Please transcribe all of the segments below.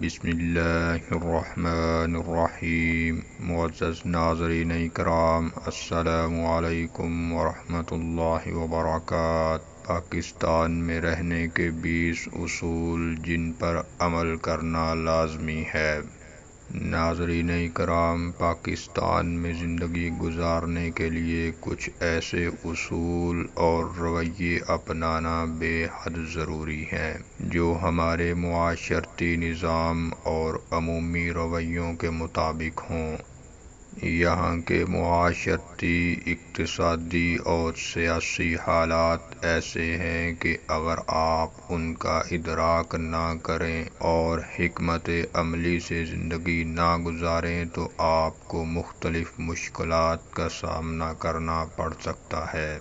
بسم اللہ الرحمن الرحیم۔ معزز ناظرین اکرام، السلام علیکم ورحمۃ اللہ وبرکاتہ۔ پاکستان میں رہنے کے 20 اصول جن پر عمل کرنا لازمی ہے۔ ناظرین اکرام، پاکستان میں زندگی گزارنے کے لیے کچھ ایسے اصول اور رویے اپنانا بے حد ضروری ہیں جو ہمارے معاشرتی نظام اور عمومی رویوں کے مطابق ہوں۔ یہاں کے معاشرتی، اقتصادی اور سیاسی حالات ایسے ہیں کہ اگر آپ ان کا ادراک نہ کریں اور حکمت عملی سے زندگی نہ گزاریں تو آپ کو مختلف مشکلات کا سامنا کرنا پڑ سکتا ہے۔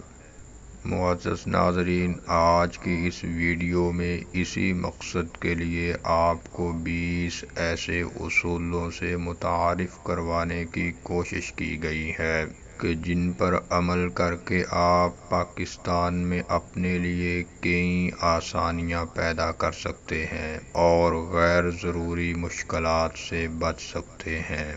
معزز ناظرین، آج کی اس ویڈیو میں اسی مقصد کے لیے آپ کو 20 ایسے اصولوں سے متعارف کروانے کی کوشش کی گئی ہے کہ جن پر عمل کر کے آپ پاکستان میں اپنے لیے کئی آسانیاں پیدا کر سکتے ہیں اور غیر ضروری مشکلات سے بچ سکتے ہیں۔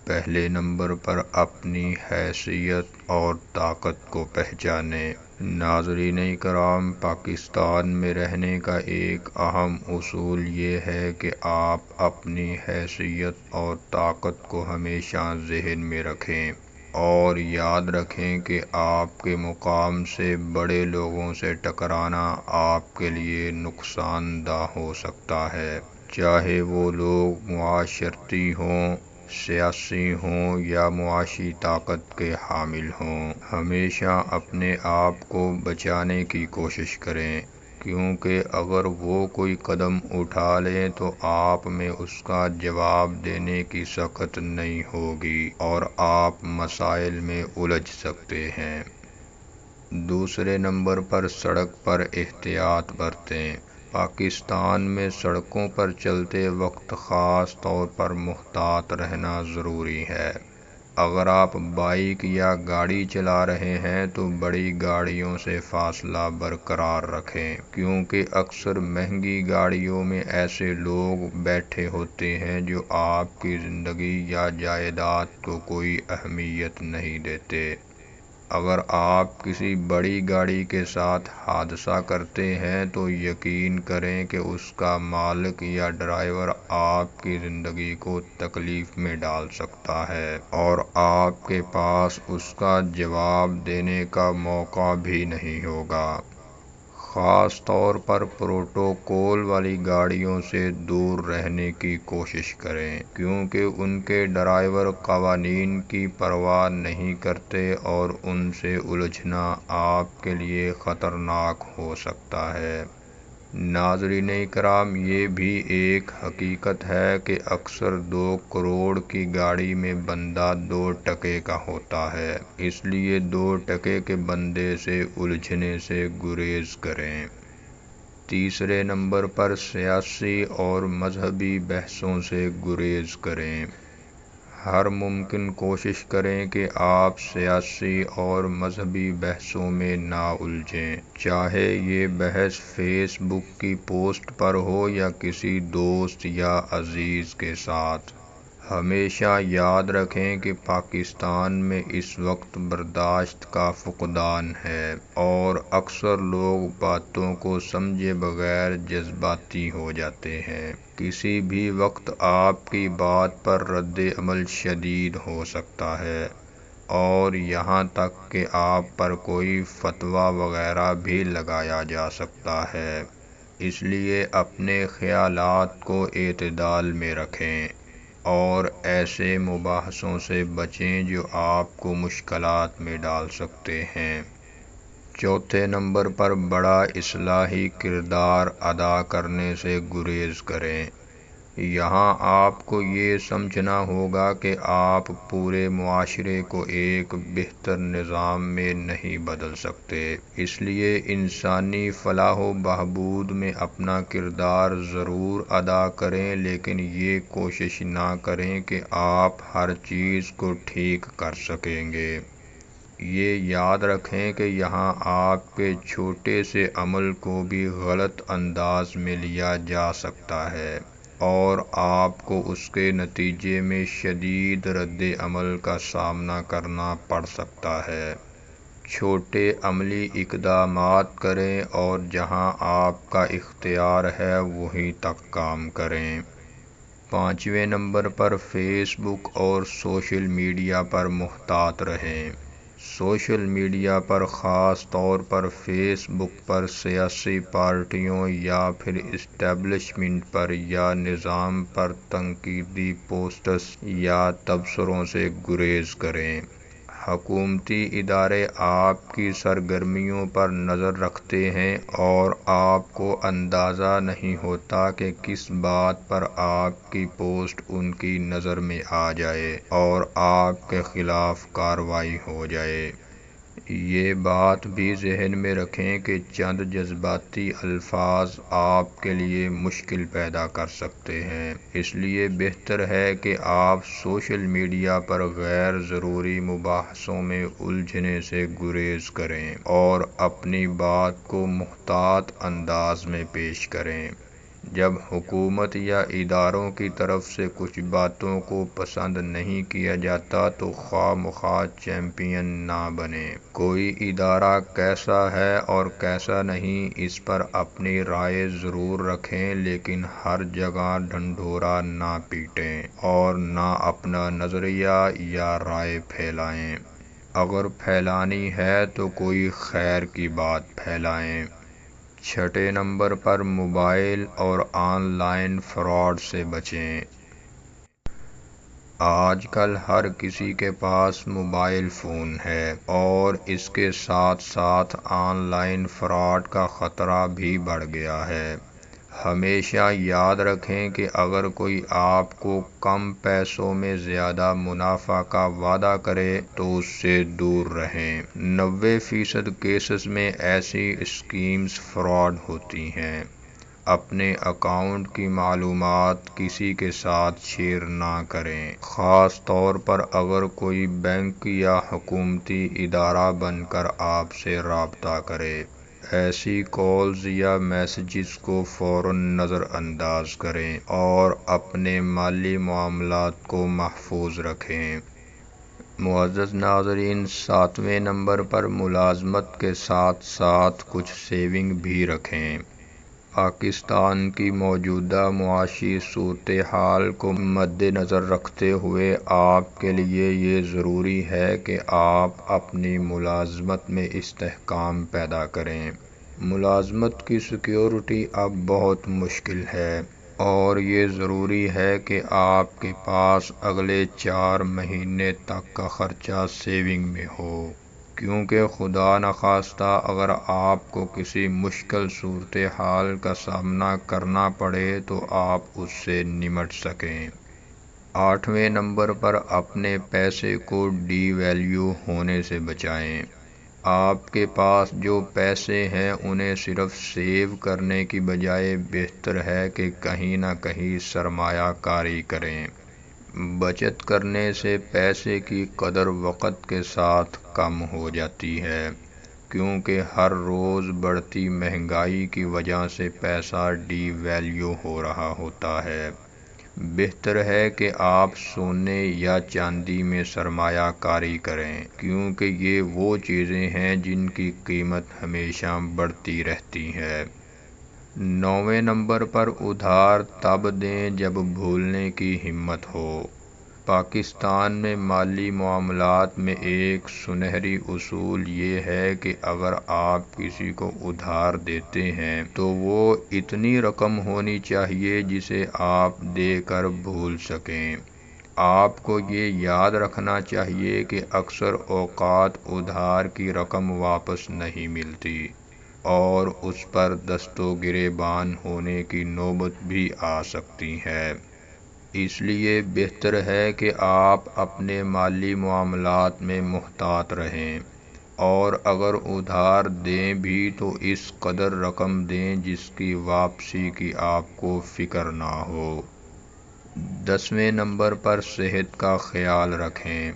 پہلے نمبر پر اپنی حیثیت اور طاقت کو پہچانیں۔ ناظرین کرام، پاکستان میں رہنے کا ایک اہم اصول یہ ہے کہ آپ اپنی حیثیت اور طاقت کو ہمیشہ ذہن میں رکھیں اور یاد رکھیں کہ آپ کے مقام سے بڑے لوگوں سے ٹکرانا آپ کے لیے نقصان دہ ہو سکتا ہے، چاہے وہ لوگ معاشرتی ہوں، سیاسی ہوں یا معاشی طاقت کے حامل ہوں۔ ہمیشہ اپنے آپ کو بچانے کی کوشش کریں، کیونکہ اگر وہ کوئی قدم اٹھا لیں تو آپ میں اس کا جواب دینے کی سخت نہیں ہوگی اور آپ مسائل میں الجھ سکتے ہیں۔ دوسرے نمبر پر سڑک پر احتیاط برتیں۔ پاکستان میں سڑکوں پر چلتے وقت خاص طور پر محتاط رہنا ضروری ہے۔ اگر آپ بائیک یا گاڑی چلا رہے ہیں تو بڑی گاڑیوں سے فاصلہ برقرار رکھیں، کیونکہ اکثر مہنگی گاڑیوں میں ایسے لوگ بیٹھے ہوتے ہیں جو آپ کی زندگی یا جائیداد کو کوئی اہمیت نہیں دیتے۔ اگر آپ کسی بڑی گاڑی کے ساتھ حادثہ کرتے ہیں تو یقین کریں کہ اس کا مالک یا ڈرائیور آپ کی زندگی کو تکلیف میں ڈال سکتا ہے اور آپ کے پاس اس کا جواب دینے کا موقع بھی نہیں ہوگا۔ خاص طور پر پروٹوکول والی گاڑیوں سے دور رہنے کی کوشش کریں، کیونکہ ان کے ڈرائیور قوانین کی پرواہ نہیں کرتے اور ان سے الجھنا آپ کے لیے خطرناک ہو سکتا ہے۔ ناظرین کرام، یہ بھی ایک حقیقت ہے کہ اکثر 2 کروڑ کی گاڑی میں بندہ 2 ٹکے کا ہوتا ہے، اس لیے 2 ٹکے کے بندے سے الجھنے سے گریز کریں۔ تیسرے نمبر پر سیاسی اور مذہبی بحثوں سے گریز کریں۔ ہر ممکن کوشش کریں کہ آپ سیاسی اور مذہبی بحثوں میں نہ الجھیں، چاہے یہ بحث فیس بک کی پوسٹ پر ہو یا کسی دوست یا عزیز کے ساتھ۔ ہمیشہ یاد رکھیں کہ پاکستان میں اس وقت برداشت کا فقدان ہے اور اکثر لوگ باتوں کو سمجھے بغیر جذباتی ہو جاتے ہیں۔ کسی بھی وقت آپ کی بات پر رد عمل شدید ہو سکتا ہے اور یہاں تک کہ آپ پر کوئی فتویٰ وغیرہ بھی لگایا جا سکتا ہے۔ اس لیے اپنے خیالات کو اعتدال میں رکھیں اور ایسے مباحثوں سے بچیں جو آپ کو مشکلات میں ڈال سکتے ہیں۔ چوتھے نمبر پر بڑا اصلاحی کردار ادا کرنے سے گریز کریں۔ یہاں آپ کو یہ سمجھنا ہوگا کہ آپ پورے معاشرے کو ایک بہتر نظام میں نہیں بدل سکتے، اس لیے انسانی فلاح و بہبود میں اپنا کردار ضرور ادا کریں، لیکن یہ کوشش نہ کریں کہ آپ ہر چیز کو ٹھیک کر سکیں گے۔ یہ یاد رکھیں کہ یہاں آپ کے چھوٹے سے عمل کو بھی غلط انداز میں لیا جا سکتا ہے۔ اور آپ کو اس کے نتیجے میں شدید رد عمل کا سامنا کرنا پڑ سکتا ہے۔ چھوٹے عملی اقدامات کریں اور جہاں آپ کا اختیار ہے وہیں تک کام کریں۔ 5ویں نمبر پر فیس بک اور سوشل میڈیا پر محتاط رہیں۔ سوشل میڈیا پر خاص طور پر فیس بک پر سیاسی پارٹیوں یا پھر اسٹیبلشمنٹ پر یا نظام پر تنقیدی پوسٹس یا تبصروں سے گریز کریں۔ حکومتی ادارے آپ کی سرگرمیوں پر نظر رکھتے ہیں اور آپ کو اندازہ نہیں ہوتا کہ کس بات پر آپ کی پوسٹ ان کی نظر میں آ جائے اور آپ کے خلاف کارروائی ہو جائے۔ یہ بات بھی ذہن میں رکھیں کہ چند جذباتی الفاظ آپ کے لیے مشکل پیدا کر سکتے ہیں، اس لیے بہتر ہے کہ آپ سوشل میڈیا پر غیر ضروری مباحثوں میں الجھنے سے گریز کریں اور اپنی بات کو محتاط انداز میں پیش کریں۔ جب حکومت یا اداروں کی طرف سے کچھ باتوں کو پسند نہیں کیا جاتا تو خواہ مخواہ چیمپئن نہ بنیں۔ کوئی ادارہ کیسا ہے اور کیسا نہیں اس پر اپنی رائے ضرور رکھیں، لیکن ہر جگہ ڈھنڈورا نہ پیٹیں اور نہ اپنا نظریہ یا رائے پھیلائیں۔ اگر پھیلانی ہے تو کوئی خیر کی بات پھیلائیں۔ 6 نمبر پر موبائل اور آن لائن فراڈ سے بچیں۔ آج کل ہر کسی کے پاس موبائل فون ہے اور اس کے ساتھ ساتھ آن لائن فراڈ کا خطرہ بھی بڑھ گیا ہے۔ ہمیشہ یاد رکھیں کہ اگر کوئی آپ کو کم پیسوں میں زیادہ منافع کا وعدہ کرے تو اس سے دور رہیں۔ 90% کیسز میں ایسی اسکیمز فراڈ ہوتی ہیں۔ اپنے اکاؤنٹ کی معلومات کسی کے ساتھ شیئر نہ کریں، خاص طور پر اگر کوئی بینک یا حکومتی ادارہ بن کر آپ سے رابطہ کرے۔ ایسی کالز یا میسیجز کو فوراً نظر انداز کریں اور اپنے مالی معاملات کو محفوظ رکھیں۔ معزز ناظرین، 7ویں نمبر پر ملازمت کے ساتھ ساتھ کچھ سیونگ بھی رکھیں۔ پاکستان کی موجودہ معاشی صورتحال کو مد نظر رکھتے ہوئے آپ کے لیے یہ ضروری ہے کہ آپ اپنی ملازمت میں استحکام پیدا کریں۔ ملازمت کی سیکیورٹی اب بہت مشکل ہے اور یہ ضروری ہے کہ آپ کے پاس اگلے 4 مہینے تک کا خرچہ سیونگ میں ہو، کیونکہ خدا نخواستہ اگر آپ کو کسی مشکل صورتحال کا سامنا کرنا پڑے تو آپ اس سے نمٹ سکیں۔ 8ویں نمبر پر اپنے پیسے کو ڈی ویلیو ہونے سے بچائیں۔ آپ کے پاس جو پیسے ہیں انہیں صرف سیو کرنے کی بجائے بہتر ہے کہ کہیں نہ کہیں سرمایہ کاری کریں۔ بچت کرنے سے پیسے کی قدر وقت کے ساتھ کم ہو جاتی ہے، کیونکہ ہر روز بڑھتی مہنگائی کی وجہ سے پیسہ ڈی ویلیو ہو رہا ہوتا ہے۔ بہتر ہے کہ آپ سونے یا چاندی میں سرمایہ کاری کریں، کیونکہ یہ وہ چیزیں ہیں جن کی قیمت ہمیشہ بڑھتی رہتی ہے۔ 9ویں نمبر پر ادھار تب دیں جب بھولنے کی ہمت ہو۔ پاکستان میں مالی معاملات میں ایک سنہری اصول یہ ہے کہ اگر آپ کسی کو ادھار دیتے ہیں تو وہ اتنی رقم ہونی چاہیے جسے آپ دے کر بھول سکیں۔ آپ کو یہ یاد رکھنا چاہیے کہ اکثر اوقات ادھار کی رقم واپس نہیں ملتی اور اس پر دست و گریبان ہونے کی نوبت بھی آ سکتی ہے۔ اس لیے بہتر ہے کہ آپ اپنے مالی معاملات میں محتاط رہیں اور اگر ادھار دیں بھی تو اس قدر رقم دیں جس کی واپسی کی آپ کو فکر نہ ہو۔ 10ویں نمبر پر صحت کا خیال رکھیں۔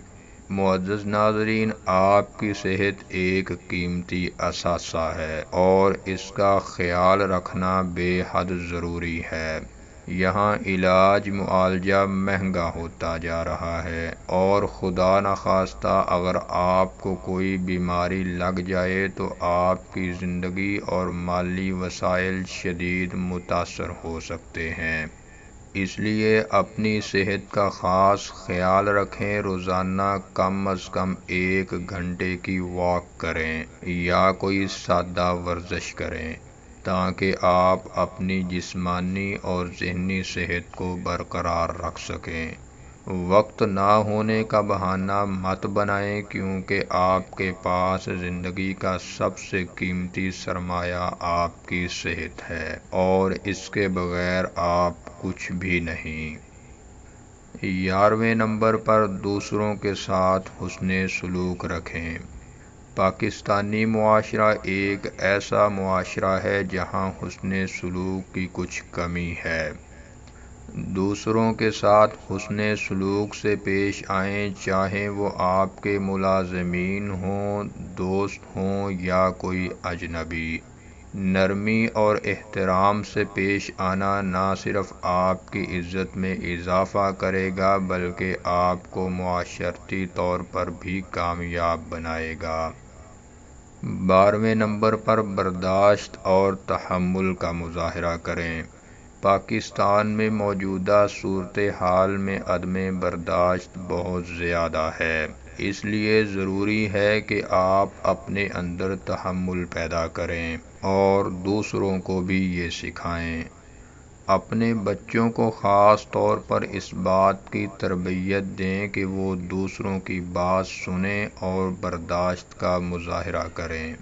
معزز ناظرین، آپ کی صحت ایک قیمتی اثاثہ ہے اور اس کا خیال رکھنا بے حد ضروری ہے۔ یہاں علاج معالجہ مہنگا ہوتا جا رہا ہے، اور خدا نخواستہ اگر آپ کو کوئی بیماری لگ جائے تو آپ کی زندگی اور مالی وسائل شدید متاثر ہو سکتے ہیں۔ اس لیے اپنی صحت کا خاص خیال رکھیں، روزانہ کم از کم 1 گھنٹے کی واک کریں یا کوئی سادہ ورزش کریں تاکہ آپ اپنی جسمانی اور ذہنی صحت کو برقرار رکھ سکیں۔ وقت نہ ہونے کا بہانہ مت بنائیں، کیونکہ آپ کے پاس زندگی کا سب سے قیمتی سرمایہ آپ کی صحت ہے، اور اس کے بغیر آپ کچھ بھی نہیں۔ 11ویں نمبر پر دوسروں کے ساتھ حسن سلوک رکھیں۔ پاکستانی معاشرہ ایک ایسا معاشرہ ہے جہاں حسن سلوک کی کچھ کمی ہے۔ دوسروں کے ساتھ حسن سلوک سے پیش آئیں، چاہے وہ آپ کے ملازمین ہوں، دوست ہوں یا کوئی اجنبی۔ نرمی اور احترام سے پیش آنا نہ صرف آپ کی عزت میں اضافہ کرے گا بلکہ آپ کو معاشرتی طور پر بھی کامیاب بنائے گا۔ 12ویں نمبر پر برداشت اور تحمل کا مظاہرہ کریں۔ پاکستان میں موجودہ صورتحال میں عدم برداشت بہت زیادہ ہے، اس لیے ضروری ہے کہ آپ اپنے اندر تحمل پیدا کریں اور دوسروں کو بھی یہ سکھائیں۔ اپنے بچوں کو خاص طور پر اس بات کی تربیت دیں کہ وہ دوسروں کی بات سنیں اور برداشت کا مظاہرہ کریں۔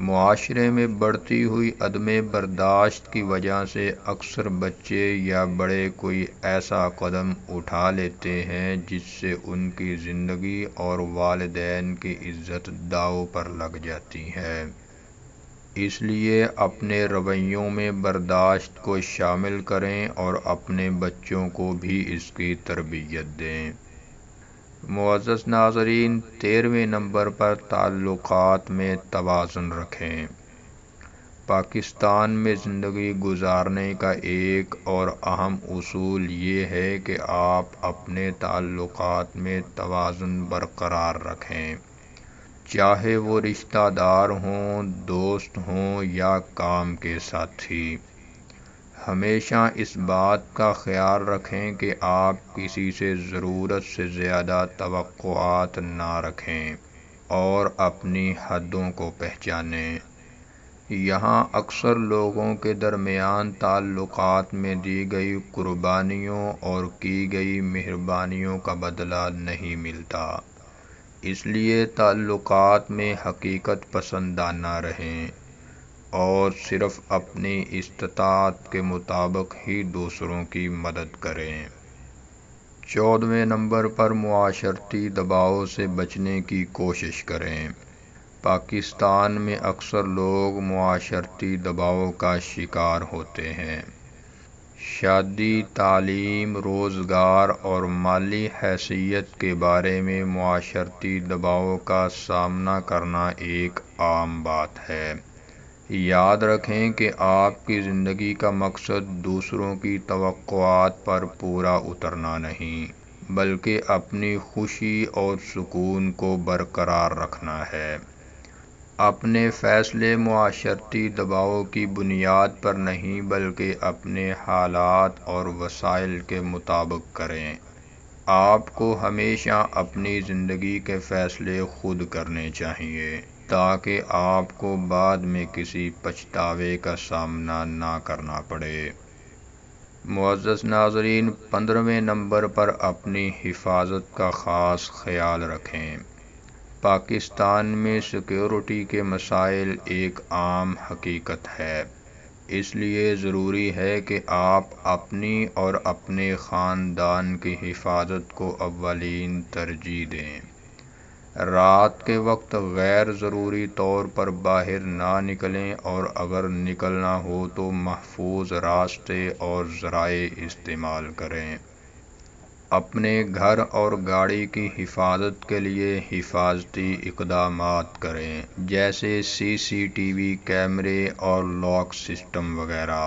معاشرے میں بڑھتی ہوئی عدم برداشت کی وجہ سے اکثر بچے یا بڑے کوئی ایسا قدم اٹھا لیتے ہیں جس سے ان کی زندگی اور والدین کی عزت داؤ پر لگ جاتی ہے۔ اس لیے اپنے رویوں میں برداشت کو شامل کریں اور اپنے بچوں کو بھی اس کی تربیت دیں۔ معزز ناظرین، 13ویں نمبر پر تعلقات میں توازن رکھیں۔ پاکستان میں زندگی گزارنے کا ایک اور اہم اصول یہ ہے کہ آپ اپنے تعلقات میں توازن برقرار رکھیں، چاہے وہ رشتہ دار ہوں، دوست ہوں یا کام کے ساتھی۔ ہمیشہ اس بات کا خیال رکھیں کہ آپ کسی سے ضرورت سے زیادہ توقعات نہ رکھیں اور اپنی حدوں کو پہچانیں۔ یہاں اکثر لوگوں کے درمیان تعلقات میں دی گئی قربانیوں اور کی گئی مہربانیوں کا بدلہ نہیں ملتا۔ اس لیے تعلقات میں حقیقت پسندانہ رہیں اور صرف اپنی استطاعت کے مطابق ہی دوسروں کی مدد کریں۔ 14ویں نمبر پر معاشرتی دباؤ سے بچنے کی کوشش کریں۔ پاکستان میں اکثر لوگ معاشرتی دباؤ کا شکار ہوتے ہیں۔ شادی، تعلیم، روزگار اور مالی حیثیت کے بارے میں معاشرتی دباؤ کا سامنا کرنا ایک عام بات ہے۔ یاد رکھیں کہ آپ کی زندگی کا مقصد دوسروں کی توقعات پر پورا اترنا نہیں، بلکہ اپنی خوشی اور سکون کو برقرار رکھنا ہے۔ اپنے فیصلے معاشرتی دباؤ کی بنیاد پر نہیں بلکہ اپنے حالات اور وسائل کے مطابق کریں۔ آپ کو ہمیشہ اپنی زندگی کے فیصلے خود کرنے چاہیے تاکہ آپ کو بعد میں کسی پچھتاوے کا سامنا نہ کرنا پڑے۔ معزز ناظرین، 15ویں نمبر پر اپنی حفاظت کا خاص خیال رکھیں۔ پاکستان میں سیکیورٹی کے مسائل ایک عام حقیقت ہے، اس لیے ضروری ہے کہ آپ اپنی اور اپنے خاندان کی حفاظت کو اولین ترجیح دیں۔ رات کے وقت غیر ضروری طور پر باہر نہ نکلیں اور اگر نکلنا ہو تو محفوظ راستے اور ذرائع استعمال کریں۔ اپنے گھر اور گاڑی کی حفاظت کے لیے حفاظتی اقدامات کریں، جیسے CCTV کیمرے اور لاک سسٹم وغیرہ۔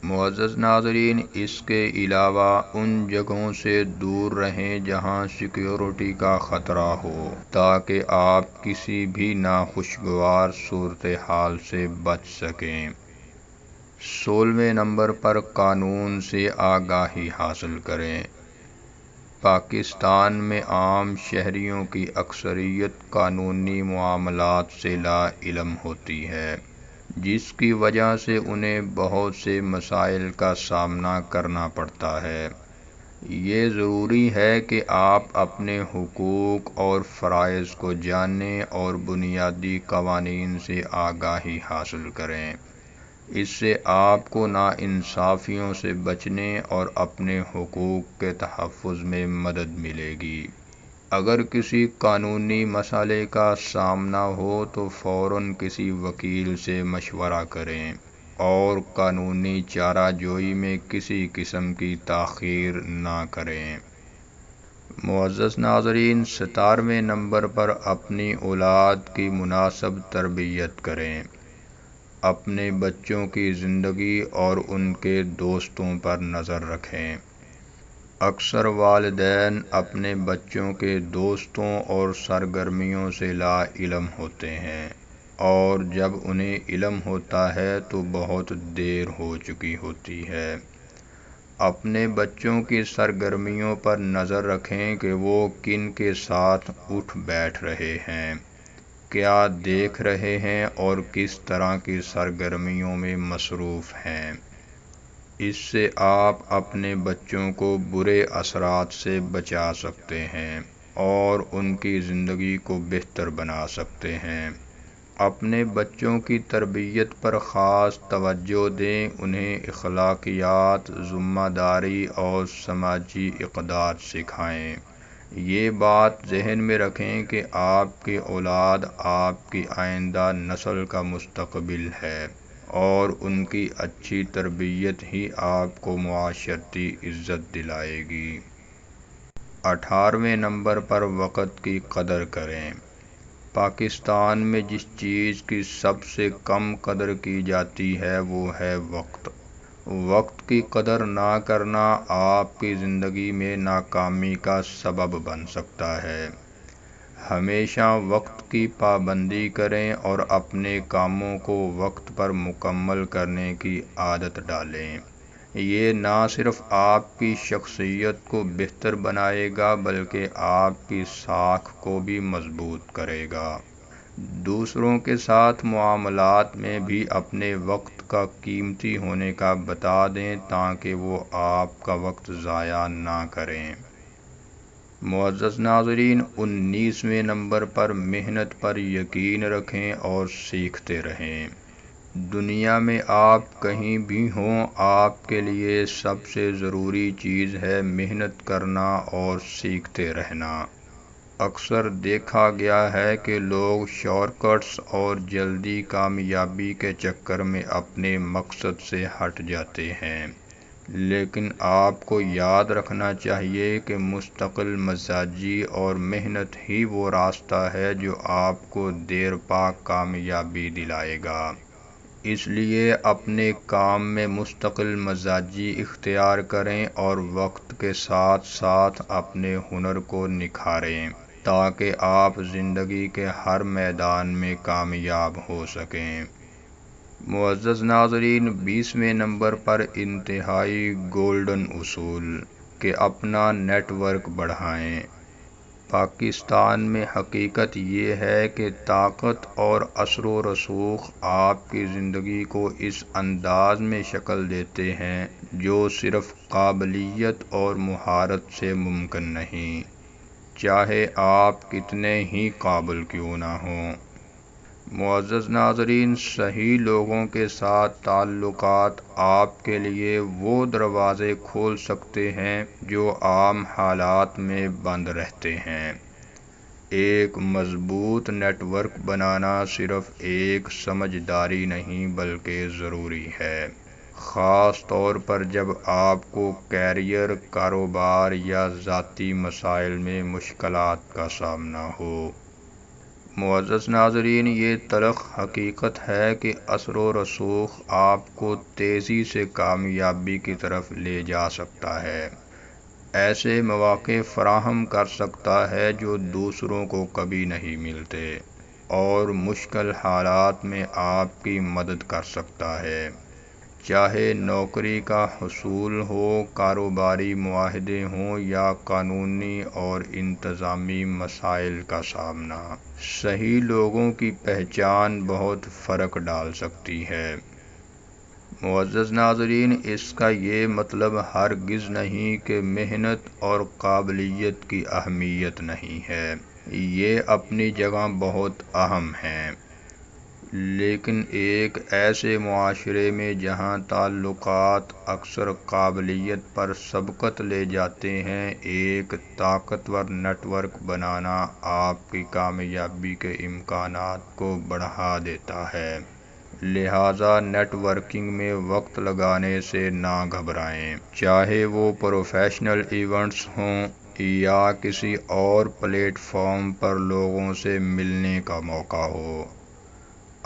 معزز ناظرین، اس کے علاوہ ان جگہوں سے دور رہیں جہاں سیکیورٹی کا خطرہ ہو تاکہ آپ کسی بھی ناخوشگوار صورتحال سے بچ سکیں۔ 16ویں نمبر پر قانون سے آگاہی حاصل کریں۔ پاکستان میں عام شہریوں کی اکثریت قانونی معاملات سے لا علم ہوتی ہے، جس کی وجہ سے انہیں بہت سے مسائل کا سامنا کرنا پڑتا ہے۔ یہ ضروری ہے کہ آپ اپنے حقوق اور فرائض کو جانیں اور بنیادی قوانین سے آگاہی حاصل کریں۔ اس سے آپ کو ناانصافیوں سے بچنے اور اپنے حقوق کے تحفظ میں مدد ملے گی۔ اگر کسی قانونی مسئلے کا سامنا ہو تو فوراً کسی وکیل سے مشورہ کریں اور قانونی چارہ جوئی میں کسی قسم کی تاخیر نہ کریں۔ معزز ناظرین، 17ویں نمبر پر اپنی اولاد کی مناسب تربیت کریں۔ اپنے بچوں کی زندگی اور ان کے دوستوں پر نظر رکھیں۔ اکثر والدین اپنے بچوں کے دوستوں اور سرگرمیوں سے لا علم ہوتے ہیں، اور جب انہیں علم ہوتا ہے تو بہت دیر ہو چکی ہوتی ہے۔ اپنے بچوں کی سرگرمیوں پر نظر رکھیں کہ وہ کن کے ساتھ اٹھ بیٹھ رہے ہیں، کیا دیکھ رہے ہیں اور کس طرح کی سرگرمیوں میں مصروف ہیں۔ اس سے آپ اپنے بچوں کو برے اثرات سے بچا سکتے ہیں اور ان کی زندگی کو بہتر بنا سکتے ہیں۔ اپنے بچوں کی تربیت پر خاص توجہ دیں، انہیں اخلاقیات، ذمہ داری اور سماجی اقدار سکھائیں۔ یہ بات ذہن میں رکھیں کہ آپ کی اولاد آپ کی آئندہ نسل کا مستقبل ہے، اور ان کی اچھی تربیت ہی آپ کو معاشرتی عزت دلائے گی۔ 18ویں نمبر پر وقت کی قدر کریں۔ پاکستان میں جس چیز کی سب سے کم قدر کی جاتی ہے وہ ہے وقت۔ وقت کی قدر نہ کرنا آپ کی زندگی میں ناکامی کا سبب بن سکتا ہے۔ ہمیشہ وقت کی پابندی کریں اور اپنے کاموں کو وقت پر مکمل کرنے کی عادت ڈالیں۔ یہ نہ صرف آپ کی شخصیت کو بہتر بنائے گا بلکہ آپ کی ساکھ کو بھی مضبوط کرے گا۔ دوسروں کے ساتھ معاملات میں بھی اپنے وقت کا قیمتی ہونے کا بتا دیں تاکہ وہ آپ کا وقت ضائع نہ کریں۔ معزز ناظرین، 19ویں نمبر پر محنت پر یقین رکھیں اور سیکھتے رہیں۔ دنیا میں آپ کہیں بھی ہوں، آپ کے لیے سب سے ضروری چیز ہے محنت کرنا اور سیکھتے رہنا۔ اکثر دیکھا گیا ہے کہ لوگ شارٹ کٹس اور جلدی کامیابی کے چکر میں اپنے مقصد سے ہٹ جاتے ہیں، لیکن آپ کو یاد رکھنا چاہیے کہ مستقل مزاجی اور محنت ہی وہ راستہ ہے جو آپ کو دیر پا کامیابی دلائے گا۔ اس لیے اپنے کام میں مستقل مزاجی اختیار کریں اور وقت کے ساتھ ساتھ اپنے ہنر کو نکھاریں تاکہ آپ زندگی کے ہر میدان میں کامیاب ہو سکیں۔ معزز ناظرین، 20ویں نمبر پر انتہائی گولڈن اصول کہ اپنا نیٹ ورک بڑھائیں۔ پاکستان میں حقیقت یہ ہے کہ طاقت اور اثر و رسوخ آپ کی زندگی کو اس انداز میں شکل دیتے ہیں جو صرف قابلیت اور مہارت سے ممکن نہیں، چاہے آپ کتنے ہی قابل کیوں نہ ہوں۔ معزز ناظرین، صحیح لوگوں کے ساتھ تعلقات آپ کے لیے وہ دروازے کھول سکتے ہیں جو عام حالات میں بند رہتے ہیں۔ ایک مضبوط نیٹ ورک بنانا صرف ایک سمجھداری نہیں بلکہ ضروری ہے، خاص طور پر جب آپ کو کیریئر، کاروبار یا ذاتی مسائل میں مشکلات کا سامنا ہو۔ معزز ناظرین، یہ تلخ حقیقت ہے کہ اثر و رسوخ آپ کو تیزی سے کامیابی کی طرف لے جا سکتا ہے، ایسے مواقع فراہم کر سکتا ہے جو دوسروں کو کبھی نہیں ملتے، اور مشکل حالات میں آپ کی مدد کر سکتا ہے، چاہے نوکری کا حصول ہو، کاروباری معاہدے ہوں یا قانونی اور انتظامی مسائل کا سامنا۔ صحیح لوگوں کی پہچان بہت فرق ڈال سکتی ہے۔ معزز ناظرین، اس کا یہ مطلب ہرگز نہیں کہ محنت اور قابلیت کی اہمیت نہیں ہے، یہ اپنی جگہ بہت اہم ہیں، لیکن ایک ایسے معاشرے میں جہاں تعلقات اکثر قابلیت پر سبقت لے جاتے ہیں، ایک طاقتور نیٹ ورک بنانا آپ کی کامیابی کے امکانات کو بڑھا دیتا ہے۔ لہٰذا نیٹ ورکنگ میں وقت لگانے سے نہ گھبرائیں، چاہے وہ پروفیشنل ایونٹس ہوں یا کسی اور پلیٹ فارم پر لوگوں سے ملنے کا موقع ہو۔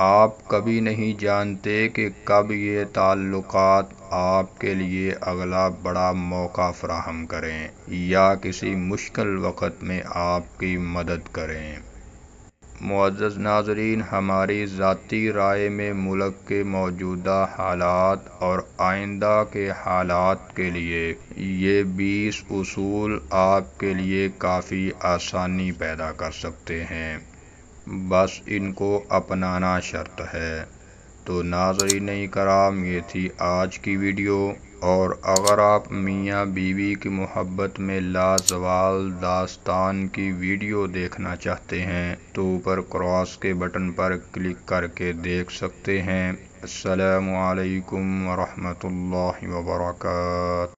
آپ کبھی نہیں جانتے کہ کب یہ تعلقات آپ کے لیے اگلا بڑا موقع فراہم کریں یا کسی مشکل وقت میں آپ کی مدد کریں۔ معزز ناظرین، ہماری ذاتی رائے میں ملک کے موجودہ حالات اور آئندہ کے حالات کے لیے یہ 20 اصول آپ کے لیے کافی آسانی پیدا کر سکتے ہیں، بس ان کو اپنانا شرط ہے۔ تو ناظرین کرام، یہ تھی آج کی ویڈیو، اور اگر آپ میاں بیوی کی محبت میں لازوال داستان کی ویڈیو دیکھنا چاہتے ہیں تو اوپر کراس کے بٹن پر کلک کر کے دیکھ سکتے ہیں۔ السلام علیکم ورحمۃ اللہ وبرکاتہ۔